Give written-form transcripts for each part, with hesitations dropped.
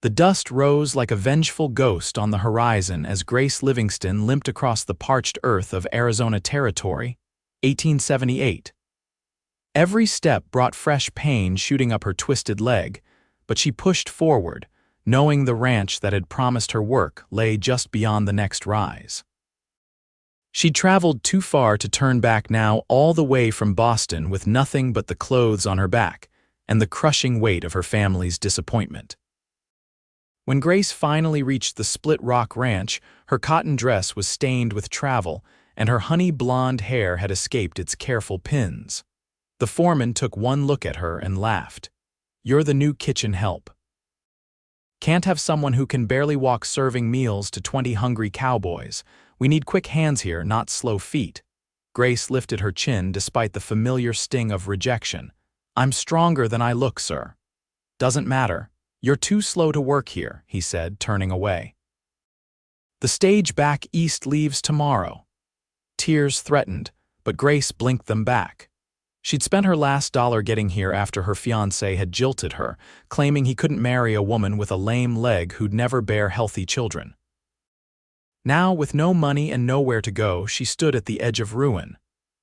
The dust rose like a vengeful ghost on the horizon as Grace Livingston limped across the parched earth of Arizona Territory, 1878. Every step brought fresh pain shooting up her twisted leg, but she pushed forward, knowing the ranch that had promised her work lay just beyond the next rise. She'd traveled too far to turn back now, all the way from Boston with nothing but the clothes on her back and the crushing weight of her family's disappointment. When Grace finally reached the Split Rock Ranch, her cotton dress was stained with travel and her honey blonde hair had escaped its careful pins. The foreman took one look at her and laughed. "You're the new kitchen help. Can't have someone who can barely walk serving meals to 20 hungry cowboys. We need quick hands here, not slow feet." Grace lifted her chin despite the familiar sting of rejection. "I'm stronger than I look, sir." "Doesn't matter. You're too slow to work here," he said, turning away. "The stage back east leaves tomorrow." Tears threatened, but Grace blinked them back. She'd spent her last dollar getting here after her fiancé had jilted her, claiming he couldn't marry a woman with a lame leg who'd never bear healthy children. Now, with no money and nowhere to go, she stood at the edge of ruin.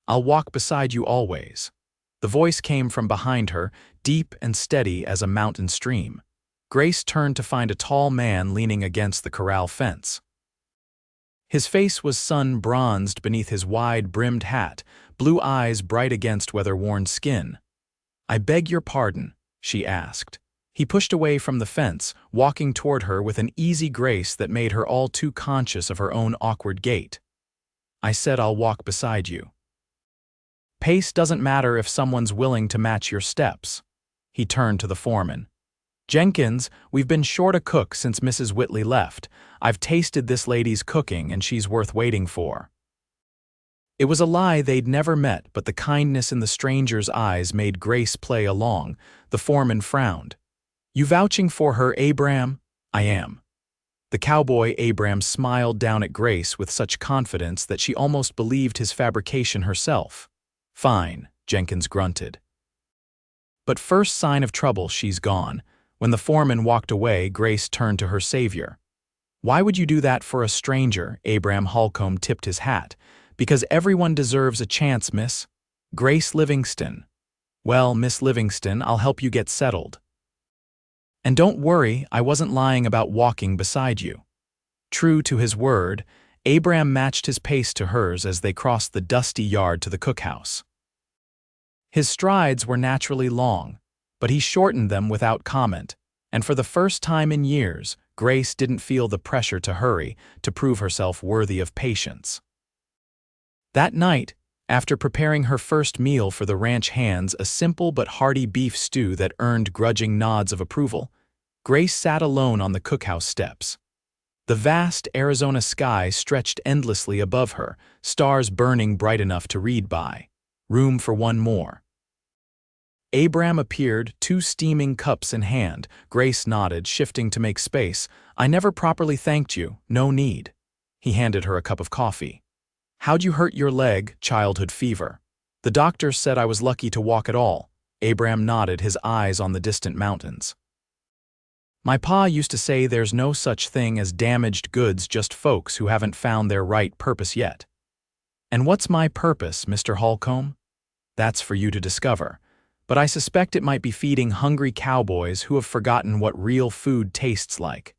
"I'll walk beside you always." The voice came from behind her, deep and steady as a mountain stream. Grace turned to find a tall man leaning against the corral fence. His face was sun-bronzed beneath his wide-brimmed hat, blue eyes bright against weather-worn skin. "I beg your pardon," she asked. He pushed away from the fence, walking toward her with an easy grace that made her all too conscious of her own awkward gait. "I said I'll walk beside you. Pace doesn't matter if someone's willing to match your steps." He turned to the foreman. "Jenkins, we've been short a cook since Mrs. Whitley left. I've tasted this lady's cooking and she's worth waiting for." It was a lie they'd never met, but the kindness in the stranger's eyes made Grace play along. The foreman frowned. "You vouching for her, Abram?" "I am." The cowboy Abram smiled down at Grace with such confidence that she almost believed his fabrication herself. "Fine," Jenkins grunted. But first sign of trouble, she's gone. When the foreman walked away, Grace turned to her savior. "Why would you do that for a stranger?" Abram Holcomb tipped his hat. "Because everyone deserves a chance, Miss Grace Livingston." "Well, Miss Livingston, I'll help you get settled. And don't worry, I wasn't lying about walking beside you." True to his word, Abram matched his pace to hers as they crossed the dusty yard to the cookhouse. His strides were naturally long, but he shortened them without comment, and for the first time in years, Grace didn't feel the pressure to hurry, to prove herself worthy of patience. That night, after preparing her first meal for the ranch hands, a simple but hearty beef stew that earned grudging nods of approval, Grace sat alone on the cookhouse steps. The vast Arizona sky stretched endlessly above her, stars burning bright enough to read by. Room for one more. Abram appeared, 2 steaming cups in hand. Grace nodded, shifting to make space. "I never properly thanked you. No need." He handed her a cup of coffee. "How'd you hurt your leg?" "Childhood fever. The doctor said I was lucky to walk at all." Abram nodded, his eyes on the distant mountains. "My pa used to say there's no such thing as damaged goods, just folks who haven't found their right purpose yet." "And what's my purpose, Mr. Holcomb?" "That's for you to discover. But I suspect it might be feeding hungry cowboys who have forgotten what real food tastes like."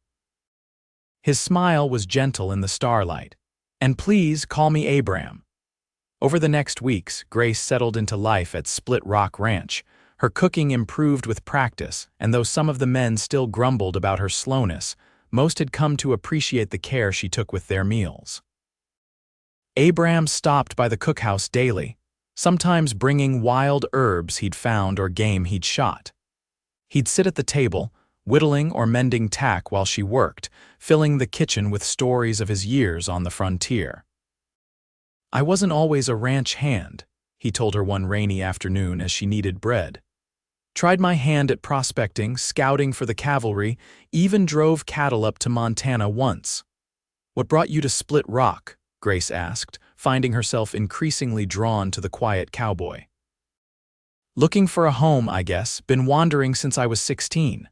His smile was gentle in the starlight. "And please call me Abram." Over the next weeks, Grace settled into life at Split Rock Ranch. Her cooking improved with practice, and though some of the men still grumbled about her slowness, most had come to appreciate the care she took with their meals. Abram stopped by the cookhouse daily, sometimes bringing wild herbs he'd found or game he'd shot. He'd sit at the table, whittling or mending tack while she worked, filling the kitchen with stories of his years on the frontier. "I wasn't always a ranch hand," he told her one rainy afternoon as she kneaded bread. "Tried my hand at prospecting, scouting for the cavalry, even drove cattle up to Montana once." "What brought you to Split Rock?" Grace asked, finding herself increasingly drawn to the quiet cowboy. "Looking for a home, I guess. Been wandering since I was 16.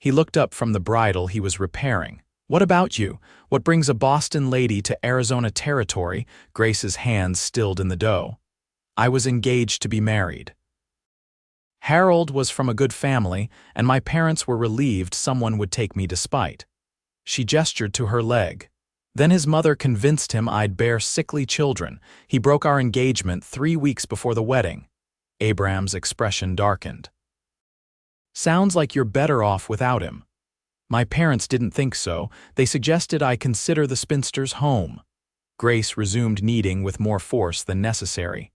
He looked up from the bridle he was repairing. "What about you? What brings a Boston lady to Arizona territory?" Grace's hands stilled in the dough. "I was engaged to be married. Harold was from a good family, and my parents were relieved someone would take me despite." She gestured to her leg. "Then his mother convinced him I'd bear sickly children. He broke our engagement 3 weeks before the wedding." Abram's expression darkened. "Sounds like you're better off without him." "My parents didn't think so. They suggested I consider the spinster's home." Grace resumed kneading with more force than necessary.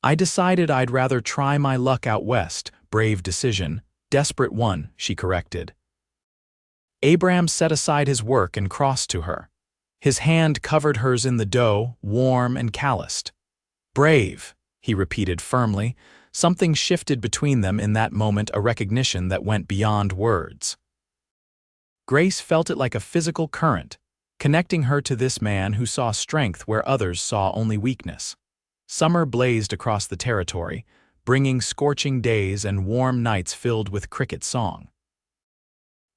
"I decided I'd rather try my luck out west." "Brave decision. Desperate one," she corrected. Abram set aside his work and crossed to her. His hand covered hers in the dough, warm and calloused. "Brave," he repeated firmly. Something shifted between them in that moment, a recognition that went beyond words. Grace felt it like a physical current, connecting her to this man who saw strength where others saw only weakness. Summer blazed across the territory, bringing scorching days and warm nights filled with cricket song.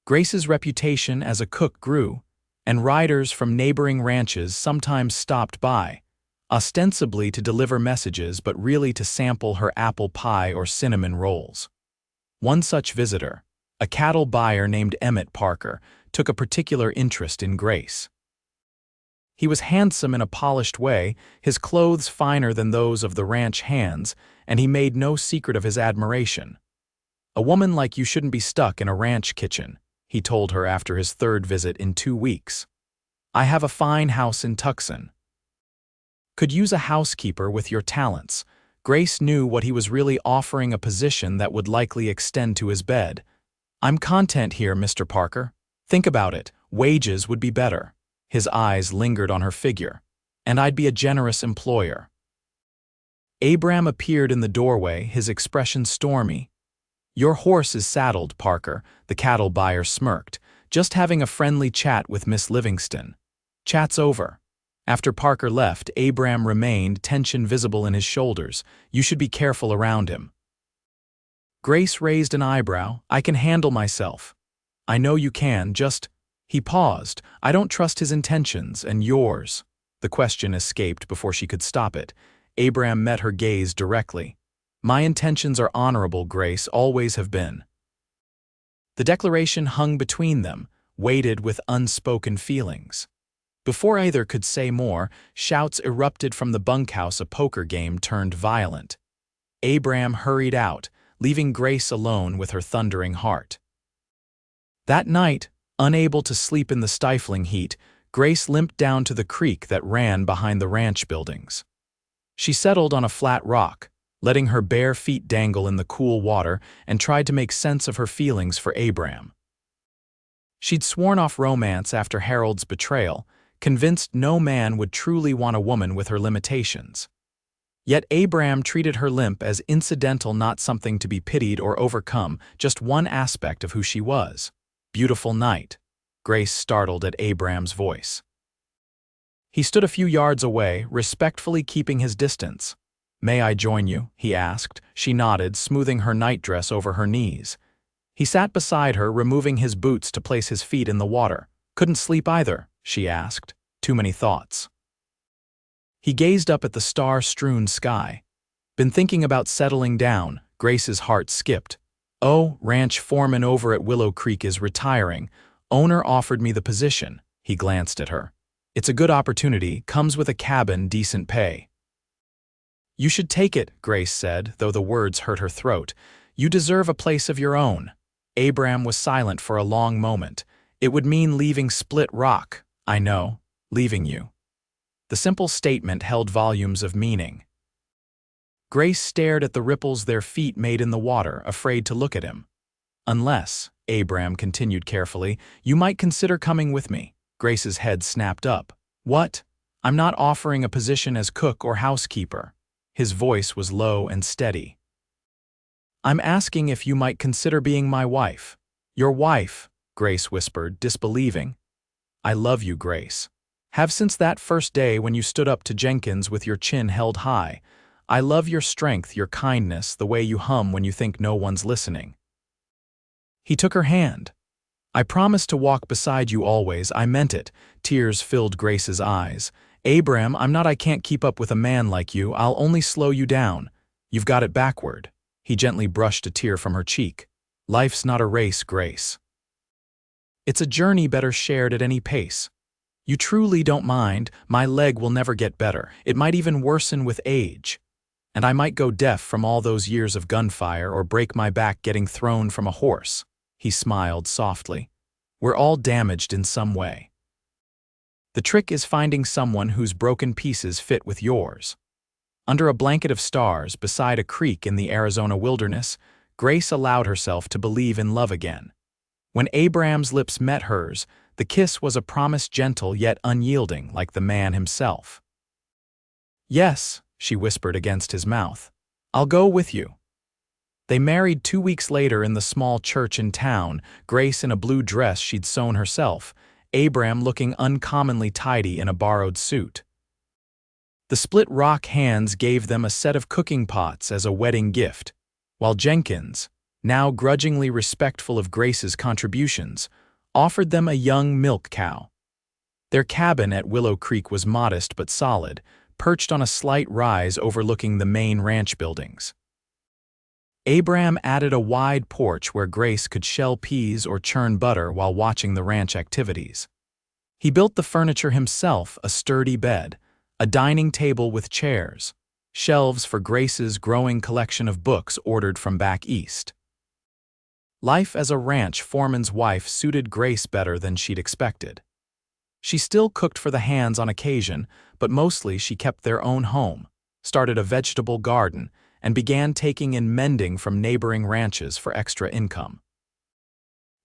Grace's reputation as a cook grew, and riders from neighboring ranches sometimes stopped by, ostensibly to deliver messages but really to sample her apple pie or cinnamon rolls. One such visitor, a cattle buyer named Emmett Parker, took a particular interest in Grace. He was handsome in a polished way, his clothes finer than those of the ranch hands, and he made no secret of his admiration. "A woman like you shouldn't be stuck in a ranch kitchen," he told her after his 3rd visit in 2 weeks. "I have a fine house in Tucson. Could use a housekeeper with your talents." Grace knew what he was really offering, a position that would likely extend to his bed. "I'm content here, Mr. Parker. Think about it. Wages would be better." His eyes lingered on her figure. "And I'd be a generous employer." Abram appeared in the doorway, his expression stormy. "Your horse is saddled, Parker," the cattle buyer smirked. "Just having a friendly chat with Miss Livingston." "Chat's over." After Parker left, Abram remained, tension visible in his shoulders. "You should be careful around him." Grace raised an eyebrow. "I can handle myself." "I know you can, just—" He paused. "I don't trust his intentions, and yours." The question escaped before she could stop it. Abram met her gaze directly. "My intentions are honorable, Grace, always have been." The declaration hung between them, weighted with unspoken feelings. Before either could say more, shouts erupted from the bunkhouse. A poker game turned violent. Abram hurried out, leaving Grace alone with her thundering heart. That night, unable to sleep in the stifling heat, Grace limped down to the creek that ran behind the ranch buildings. She settled on a flat rock, letting her bare feet dangle in the cool water, and tried to make sense of her feelings for Abram. She'd sworn off romance after Harold's betrayal, convinced no man would truly want a woman with her limitations. Yet Abram treated her limp as incidental, not something to be pitied or overcome, just one aspect of who she was. "Beautiful night." Grace startled at Abram's voice. He stood a few yards away, respectfully keeping his distance. "May I join you?" he asked. She nodded, smoothing her nightdress over her knees. He sat beside her, removing his boots to place his feet in the water. "Couldn't sleep either?" she asked. "Too many thoughts." He gazed up at the star-strewn sky. "Been thinking about settling down." Grace's heart skipped. "Oh, ranch foreman over at Willow Creek is retiring. Owner offered me the position." He glanced at her. "It's a good opportunity, comes with a cabin, decent pay." "You should take it," Grace said, though the words hurt her throat. "You deserve a place of your own." Abram was silent for a long moment. "It would mean leaving Split Rock." "I know. Leaving you." The simple statement held volumes of meaning. Grace stared at the ripples their feet made in the water, afraid to look at him. "Unless," Abram continued carefully, "you might consider coming with me." Grace's head snapped up. "What?" "I'm not offering a position as cook or housekeeper." His voice was low and steady. "I'm asking if you might consider being my wife." "Your wife," Grace whispered, disbelieving. "I love you, Grace. Have since that first day when you stood up to Jenkins with your chin held high. I love your strength, your kindness, the way you hum when you think no one's listening." He took her hand. I promised to walk beside you always, I meant it. Tears filled Grace's eyes. Abram, I can't keep up with a man like you, I'll only slow you down. You've got it backward. He gently brushed a tear from her cheek. Life's not a race, Grace. It's a journey better shared at any pace. You truly don't mind, my leg will never get better, it might even worsen with age. And I might go deaf from all those years of gunfire or break my back getting thrown from a horse. He smiled softly. We're all damaged in some way. The trick is finding someone whose broken pieces fit with yours. Under a blanket of stars, beside a creek in the Arizona wilderness, Grace allowed herself to believe in love again. When Abram's lips met hers, the kiss was a promise gentle yet unyielding, like the man himself. Yes, she whispered against his mouth. I'll go with you. They married 2 weeks later in the small church in town, Grace in a blue dress she'd sewn herself, Abram looking uncommonly tidy in a borrowed suit. The split rock hands gave them a set of cooking pots as a wedding gift, while Jenkins, now grudgingly respectful of Grace's contributions, offered them a young milk cow. Their cabin at Willow Creek was modest but solid, perched on a slight rise overlooking the main ranch buildings. Abram added a wide porch where Grace could shell peas or churn butter while watching the ranch activities. He built the furniture himself, a sturdy bed, a dining table with chairs, shelves for Grace's growing collection of books ordered from back east. Life as a ranch foreman's wife suited Grace better than she'd expected. She still cooked for the hands on occasion, but mostly she kept their own home, started a vegetable garden, and began taking in mending from neighboring ranches for extra income.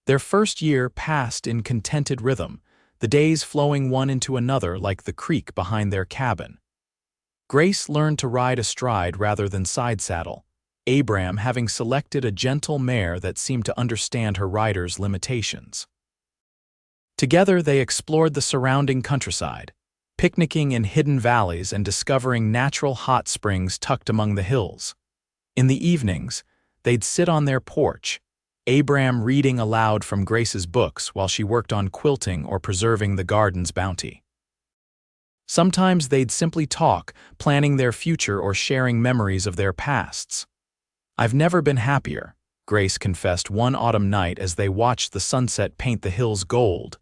Their first year passed in contented rhythm, the days flowing one into another like the creek behind their cabin. Grace learned to ride astride rather than side saddle, Abram having selected a gentle mare that seemed to understand her rider's limitations. Together they explored the surrounding countryside, picnicking in hidden valleys and discovering natural hot springs tucked among the hills. In the evenings, they'd sit on their porch, Abram reading aloud from Grace's books while she worked on quilting or preserving the garden's bounty. Sometimes they'd simply talk, planning their future or sharing memories of their pasts. I've never been happier, Grace confessed one autumn night as they watched the sunset paint the hills gold.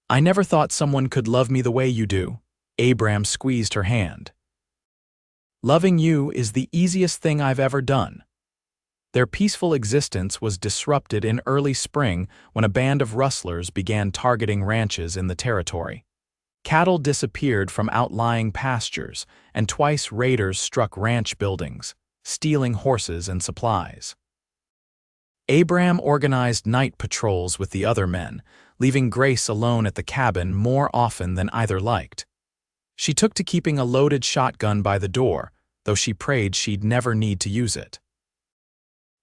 I never thought someone could love me the way you do. Abram squeezed her hand. Loving you is the easiest thing I've ever done. Their peaceful existence was disrupted in early spring when a band of rustlers began targeting ranches in the territory. Cattle disappeared from outlying pastures, and twice raiders struck ranch buildings, stealing horses and supplies. Abram organized night patrols with the other men, leaving Grace alone at the cabin more often than either liked. She took to keeping a loaded shotgun by the door, though she prayed she'd never need to use it.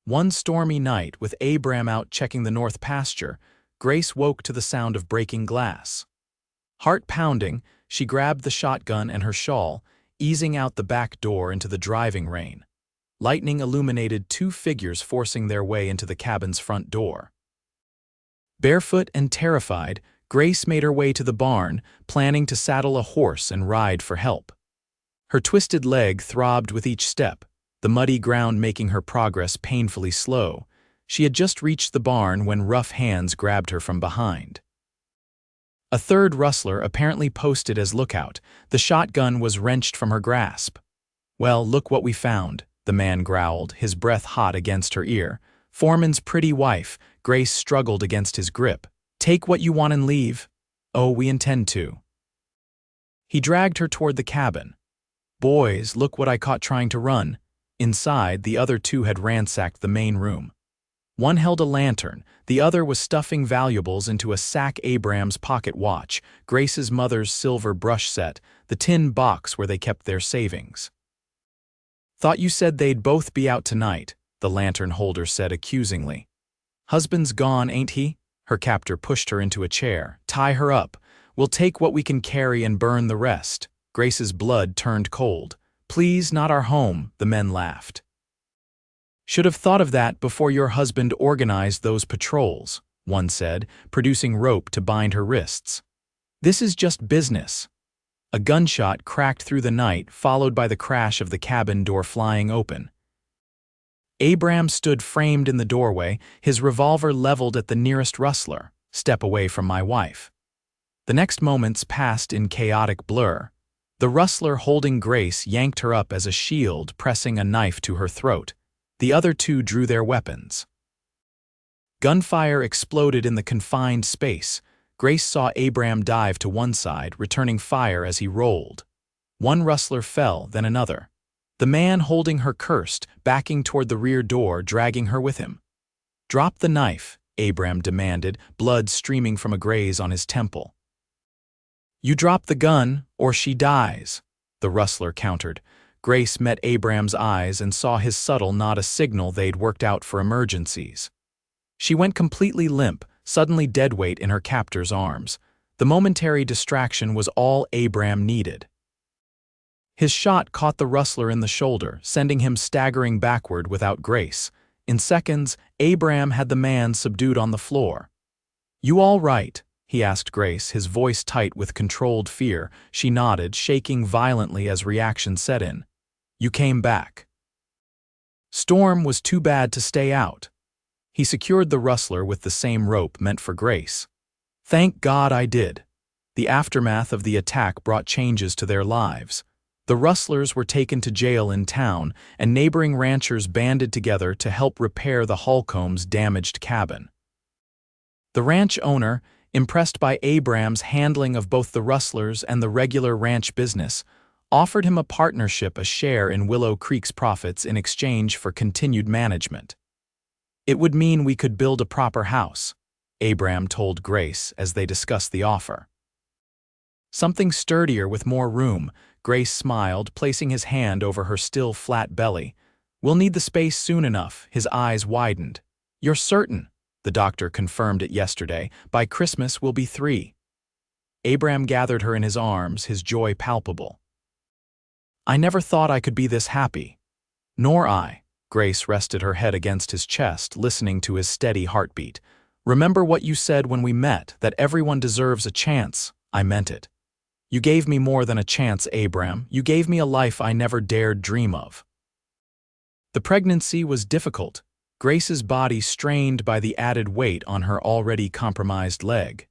One stormy night, with Abram out checking the north pasture, Grace woke to the sound of breaking glass. Heart pounding, she grabbed the shotgun and her shawl, easing out the back door into the driving rain. Lightning illuminated 2 figures forcing their way into the cabin's front door. Barefoot and terrified, Grace made her way to the barn, planning to saddle a horse and ride for help. Her twisted leg throbbed with each step, the muddy ground making her progress painfully slow. She had just reached the barn when rough hands grabbed her from behind. A third rustler apparently posted as lookout. The shotgun was wrenched from her grasp. Well, look what we found, the man growled, his breath hot against her ear. Foreman's pretty wife. Grace struggled against his grip. Take what you want and leave. Oh, we intend to. He dragged her toward the cabin. Boys, look what I caught trying to run. Inside, the other 2 had ransacked the main room. One held a lantern, the other was stuffing valuables into a sack. Abram's pocket watch, Grace's mother's silver brush set, the tin box where they kept their savings. Thought you said they'd both be out tonight, the lantern holder said accusingly. Husband's gone, ain't he? Her captor pushed her into a chair. Tie her up. We'll take what we can carry and burn the rest. Grace's blood turned cold. Please, not our home, the men laughed. Should have thought of that before your husband organized those patrols, one said, producing rope to bind her wrists. "This is just business." A gunshot cracked through the night, followed by the crash of the cabin door flying open. Abram stood framed in the doorway, his revolver leveled at the nearest rustler, step away from my wife. The next moments passed in chaotic blur. The rustler holding Grace yanked her up as a shield, pressing a knife to her throat. The other two drew their weapons. Gunfire exploded in the confined space. Grace saw Abram dive to one side, returning fire as he rolled. One rustler fell, then another. The man holding her cursed, backing toward the rear door, dragging her with him. "Drop the knife," Abram demanded, blood streaming from a graze on his temple. "You drop the gun, or she dies," the rustler countered. Grace met Abram's eyes and saw his subtle nod, a signal they'd worked out for emergencies. She went completely limp, suddenly deadweight in her captor's arms. The momentary distraction was all Abram needed. His shot caught the rustler in the shoulder, sending him staggering backward without grace. In seconds, Abram had the man subdued on the floor. "You all right?" he asked Grace, his voice tight with controlled fear. She nodded, shaking violently as reaction set in. "You came back." Storm was too bad to stay out. He secured the rustler with the same rope meant for Grace. "Thank God I did." The aftermath of the attack brought changes to their lives. The rustlers were taken to jail in town, and neighboring ranchers banded together to help repair the Holcomb's damaged cabin. The ranch owner, impressed by Abram's handling of both the rustlers and the regular ranch business, offered him a partnership, a share in Willow Creek's profits in exchange for continued management. "It would mean we could build a proper house," Abram told Grace as they discussed the offer. "Something sturdier with more room," Grace smiled, placing his hand over her still flat belly. "We'll need the space soon enough." His eyes widened. "You're certain?" The doctor confirmed it yesterday. "By Christmas we'll be 3. Abram gathered her in his arms, his joy palpable. "I never thought I could be this happy." "Nor I." Grace rested her head against his chest, listening to his steady heartbeat. "Remember what you said when we met, that everyone deserves a chance." "I meant it. You gave me more than a chance, Abram. You gave me a life I never dared dream of." The pregnancy was difficult, Grace's body strained by the added weight on her already compromised leg.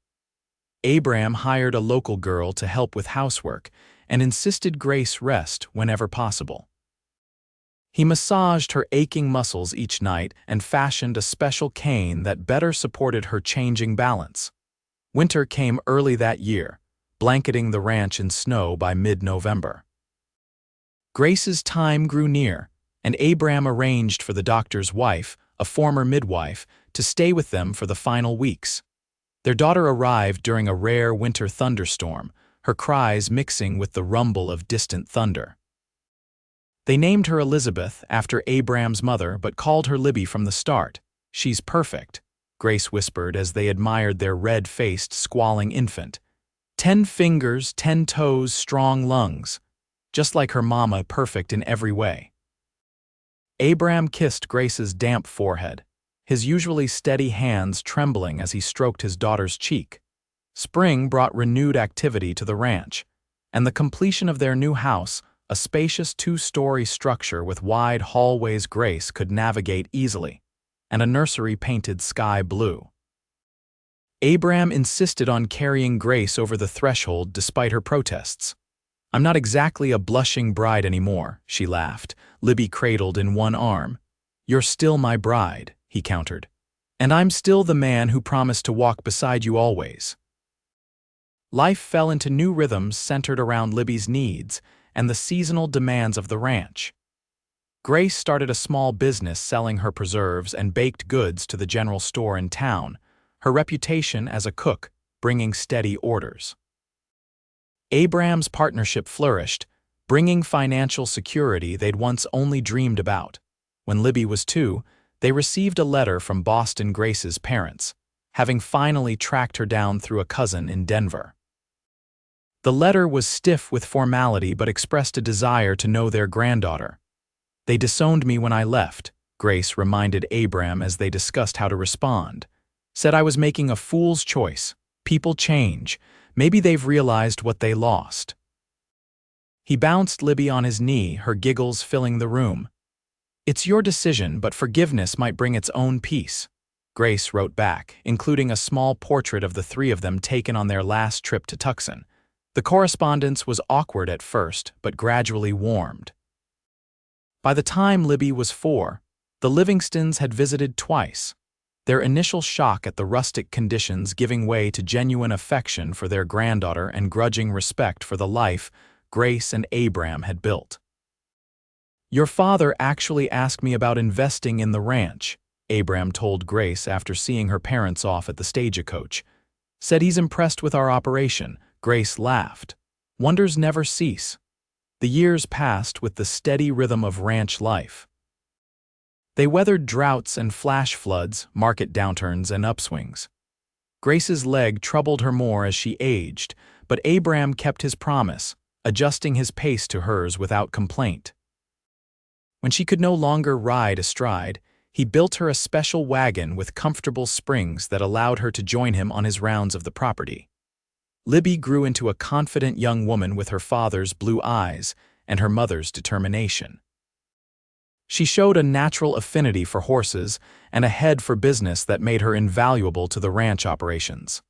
Abram hired a local girl to help with housework and insisted Grace rest whenever possible. He massaged her aching muscles each night and fashioned a special cane that better supported her changing balance. Winter came early that year, blanketing the ranch in snow by mid-November. Grace's time grew near, and Abram arranged for the doctor's wife, a former midwife, to stay with them for the final weeks. Their daughter arrived during a rare winter thunderstorm, her cries mixing with the rumble of distant thunder. They named her Elizabeth after Abram's mother, but called her Libby from the start. "She's perfect," Grace whispered as they admired their red-faced, squalling infant. 10 fingers, 10 toes, strong lungs. Just like her mama, perfect in every way. Abram kissed Grace's damp forehead, his usually steady hands trembling as he stroked his daughter's cheek. Spring brought renewed activity to the ranch, and the completion of their new house, a spacious 2-story structure with wide hallways Grace could navigate easily, and a nursery painted sky blue. Abram insisted on carrying Grace over the threshold despite her protests. "I'm not exactly a blushing bride anymore," she laughed, Libby cradled in one arm. "You're still my bride," he countered. "And I'm still the man who promised to walk beside you always." Life fell into new rhythms centered around Libby's needs and the seasonal demands of the ranch. Grace started a small business selling her preserves and baked goods to the general store in town, her reputation as a cook bringing steady orders. Abram's partnership flourished, bringing financial security they'd once only dreamed about. When Libby was 2, they received a letter from Boston Grace's parents, having finally tracked her down through a cousin in Denver. The letter was stiff with formality but expressed a desire to know their granddaughter. "They disowned me when I left," Grace reminded Abram as they discussed how to respond. Said I was making a fool's choice. People change. Maybe they've realized what they lost. He bounced Libby on his knee, her giggles filling the room. It's your decision, but forgiveness might bring its own peace. Grace wrote back, including a small portrait of the three of them taken on their last trip to Tucson. The correspondence was awkward at first, but gradually warmed. By the time Libby was 4, the Livingstons had visited twice, their initial shock at the rustic conditions giving way to genuine affection for their granddaughter and grudging respect for the life Grace and Abram had built. Your father actually asked me about investing in the ranch, Abram told Grace after seeing her parents off at the stagecoach. Said he's impressed with our operation. Grace laughed. Wonders never cease. The years passed with the steady rhythm of ranch life. They weathered droughts and flash floods, market downturns and upswings. Grace's leg troubled her more as she aged, but Abram kept his promise, adjusting his pace to hers without complaint. When she could no longer ride astride, he built her a special wagon with comfortable springs that allowed her to join him on his rounds of the property. Libby grew into a confident young woman with her father's blue eyes and her mother's determination. She showed a natural affinity for horses and a head for business that made her invaluable to the ranch operations.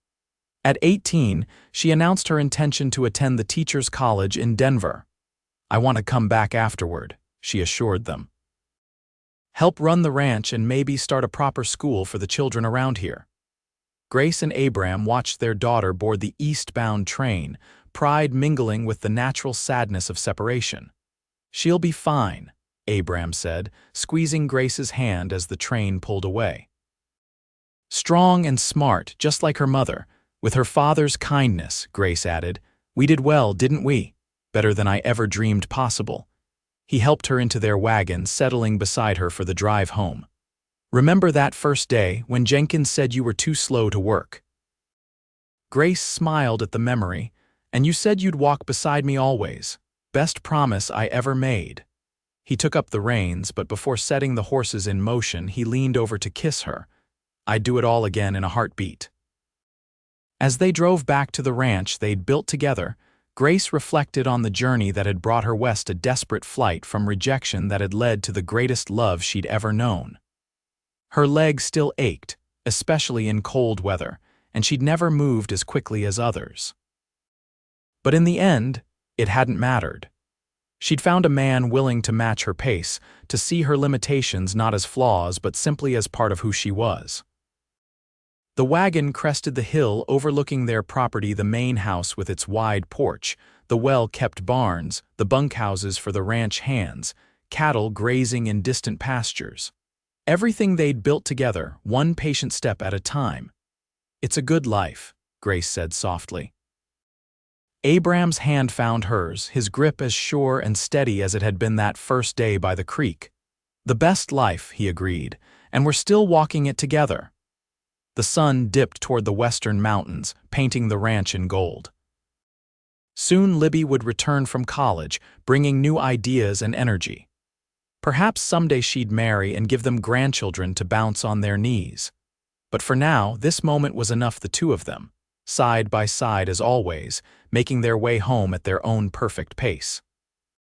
At 18, she announced her intention to attend the Teachers' College in Denver. I want to come back afterward, she assured them. Help run the ranch and maybe start a proper school for the children around here. Grace and Abram watched their daughter board the eastbound train, pride mingling with the natural sadness of separation. She'll be fine, Abram said, squeezing Grace's hand as the train pulled away. Strong and smart, just like her mother, with her father's kindness, Grace added. We did well, didn't we? Better than I ever dreamed possible. He helped her into their wagon, settling beside her for the drive home. Remember that first day when Jenkins said you were too slow to work? Grace smiled at the memory, and you said you'd walk beside me always. Best promise I ever made. He took up the reins, but before setting the horses in motion, he leaned over to kiss her. I'd do it all again in a heartbeat. As they drove back to the ranch they'd built together, Grace reflected on the journey that had brought her west, a desperate flight from rejection that had led to the greatest love she'd ever known. Her leg still ached, especially in cold weather, and she'd never moved as quickly as others. But in the end, it hadn't mattered. She'd found a man willing to match her pace, to see her limitations not as flaws but simply as part of who she was. The wagon crested the hill overlooking their property, the main house with its wide porch, the well-kept barns, the bunkhouses for the ranch hands, cattle grazing in distant pastures. Everything they'd built together, one patient step at a time. It's a good life, Grace said softly. Abram's hand found hers, his grip as sure and steady as it had been that first day by the creek. The best life, he agreed, and we're still walking it together. The sun dipped toward the western mountains, painting the ranch in gold. Soon Libby would return from college, bringing new ideas and energy. Perhaps someday she'd marry and give them grandchildren to bounce on their knees. But for now, this moment was enough, the two of them, side by side as always, making their way home at their own perfect pace.